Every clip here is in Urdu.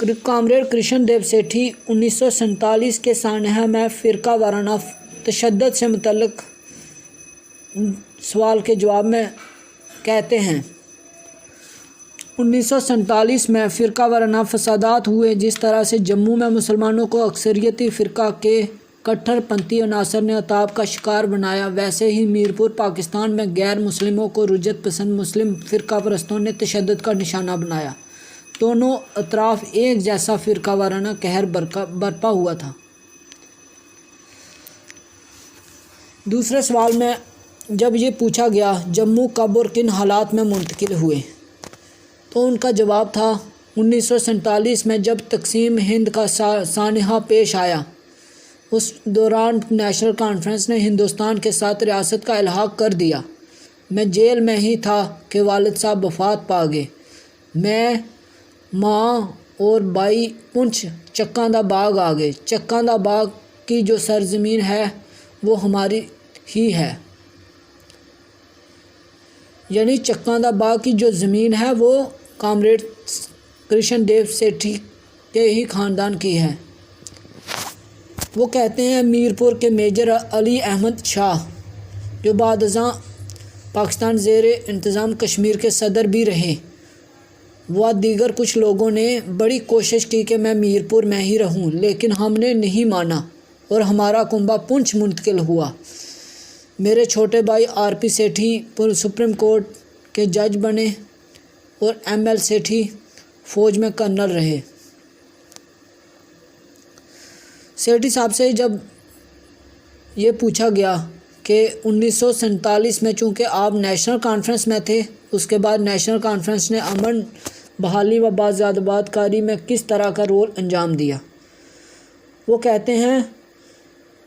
کامریڈ کرشن دیو سیٹھی 1947 کے سانحہ میں فرقہ وارانہ تشدد سے متعلق سوال کے جواب میں کہتے ہیں 1947 میں فرقہ وارانہ فسادات ہوئے۔ جس طرح سے جموں میں مسلمانوں کو اکثریتی فرقہ کے کٹر پنتھی عناصر نے عذاب کا شکار بنایا، ویسے ہی میرپور پاکستان میں غیر مسلموں کو رجعت پسند مسلم فرقہ پرستوں نے تشدد کا نشانہ بنایا۔ دونوں اطراف ایک جیسا فرقہ وارانہ قہر برپا ہوا تھا۔ دوسرے سوال میں جب یہ پوچھا گیا جموں کب اور کن حالات میں منتقل ہوئے تو ان کا جواب تھا 1947 میں جب تقسیم ہند کا سانحہ پیش آیا۔ اس دوران نیشنل کانفرنس نے ہندوستان کے ساتھ ریاست کا الحاق کر دیا۔ میں جیل میں ہی تھا کہ والد صاحب وفات پا گئے۔ میں، ماں اور بھائی پونچھ چکاں دا باغ آ گئے۔ چکاں دا باغ کی جو سرزمین ہے وہ ہماری ہی ہے، یعنی چکاں دا باغ کی جو زمین ہے وہ کامریڈ کرشن دیو سیٹھی کے ہی خاندان کی ہے۔ وہ کہتے ہیں میرپور کے میجر علی احمد شاہ جو بعد ازاں پاکستان زیر انتظام کشمیر کے صدر بھی رہے و دیگر کچھ لوگوں نے بڑی کوشش کی کہ میں میرپور میں ہی رہوں، لیکن ہم نے نہیں مانا اور ہمارا کنبہ پونچھ منتقل ہوا۔ میرے چھوٹے بھائی R P Sethi supreme court کے جج بنے اور ایم ایل سیٹھی فوج میں کرنل رہے۔ سیٹھی صاحب سے جب یہ پوچھا گیا کہ 1947 میں چونکہ آپ نیشنل کانفرنس میں تھے، اس کے بعد نیشنل کانفرنس نے امن بحالی و باضابطہ کاری میں کس طرح کا رول انجام دیا، وہ کہتے ہیں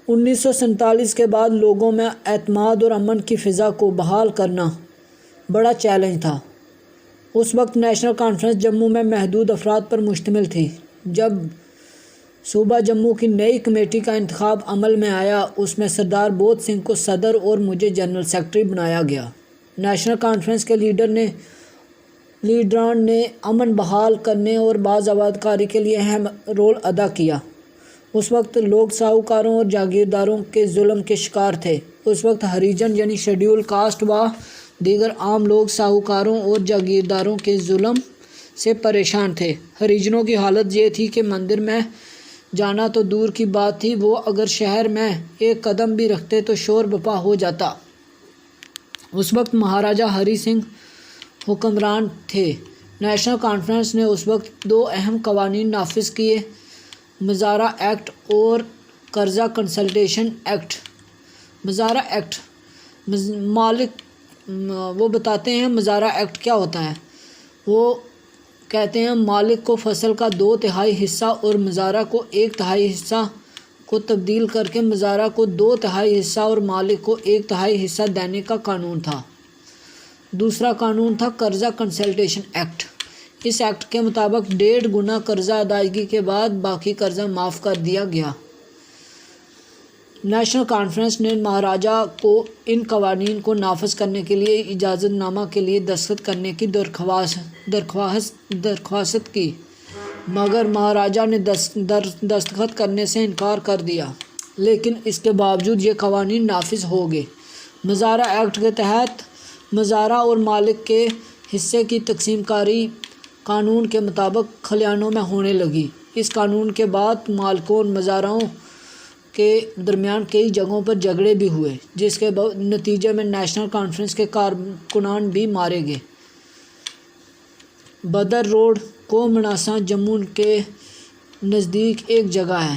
1947 کے بعد لوگوں میں اعتماد اور امن کی فضا کو بحال کرنا بڑا چیلنج تھا۔ اس وقت نیشنل کانفرنس جموں میں محدود افراد پر مشتمل تھی۔ جب صوبہ جموں کی نئی کمیٹی کا انتخاب عمل میں آیا، اس میں سردار بودھ سنگھ کو صدر اور مجھے جنرل سیکرٹری بنایا گیا۔ نیشنل کانفرنس کے لیڈران نے امن بحال کرنے اور باضابطہ کاری کے لیے اہم رول ادا کیا۔ اس وقت لوگ ساہوکاروں اور جاگیرداروں کے ظلم کے شکار تھے۔ اس وقت ہریجن یعنی شیڈیول کاسٹ و دیگر عام لوگ ساہوکاروں اور جاگیرداروں کے ظلم سے پریشان تھے۔ ہریجنوں کی حالت یہ تھی کہ مندر میں جانا تو دور کی بات تھی، وہ اگر شہر میں ایک قدم بھی رکھتے تو شور بپا ہو جاتا۔ اس وقت مہاراجہ ہری سنگھ حکمران تھے۔ نیشنل کانفرنس نے اس وقت دو اہم قوانین نافذ کیے، مزارع ایکٹ اور قرضہ کنسلٹیشن ایکٹ۔ مزارع ایکٹ وہ بتاتے ہیں مزارع ایکٹ کیا ہوتا ہے۔ وہ کہتے ہیں مالک کو فصل کا 2/3 حصہ اور مزارع کو 1/3 حصہ کو تبدیل کر کے مزارع کو 2/3 حصہ اور مالک کو 1/3 حصہ دینے کا قانون تھا۔ دوسرا قانون تھا قرضہ کنسلٹیشن ایکٹ۔ اس ایکٹ کے مطابق 1.5 گنا قرضہ ادائیگی کے بعد باقی قرضہ معاف کر دیا گیا۔ نیشنل کانفرنس نے مہاراجہ کو ان قوانین کو نافذ کرنے کے لیے اجازت نامہ کے لیے دستخط کرنے کی درخواست کی، مگر مہاراجہ نے دستخط کرنے سے انکار کر دیا، لیکن اس کے باوجود یہ قوانین نافذ ہو گئے۔ مزارع ایکٹ کے تحت مزارع اور مالک کے حصے کی تقسیم کاری قانون کے مطابق کھلیانوں میں ہونے لگی۔ اس قانون کے بعد مالکوں مزارعوں کے درمیان کئی جگہوں پر جھگڑے بھی ہوئے، جس کے نتیجے میں نیشنل کانفرنس کے کارکنان بھی مارے گئے۔ بدر روڈ کو مناسا جموں کے نزدیک ایک جگہ ہے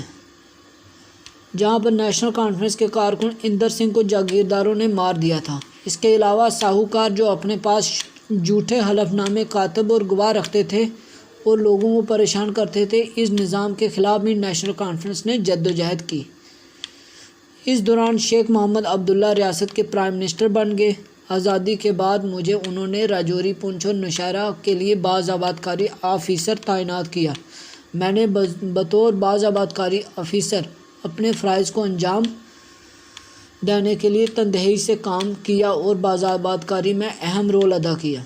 جہاں پر نیشنل کانفرنس کے کارکن اندر سنگھ کو جاگیرداروں نے مار دیا تھا۔ اس کے علاوہ ساہوکار جو اپنے پاس جھوٹے حلف نامے کاتب اور گواہ رکھتے تھے اور لوگوں کو پریشان کرتے تھے، اس نظام کے خلاف بھی نیشنل کانفرنس نے جدوجہد کی۔ اس دوران شیخ محمد عبداللہ ریاست کے پرائم منسٹر بن گئے۔ آزادی کے بعد مجھے انہوں نے راجوری، پونچھ اور نوشہرہ کے لیے باضابطہ کاری آفیسر تعینات کیا۔ میں نے بطور باضابطہ کاری آفیسر اپنے فرائض کو انجام دینے کے لیے تندہی سے کام کیا اور باضابطہ کاری میں اہم رول ادا کیا۔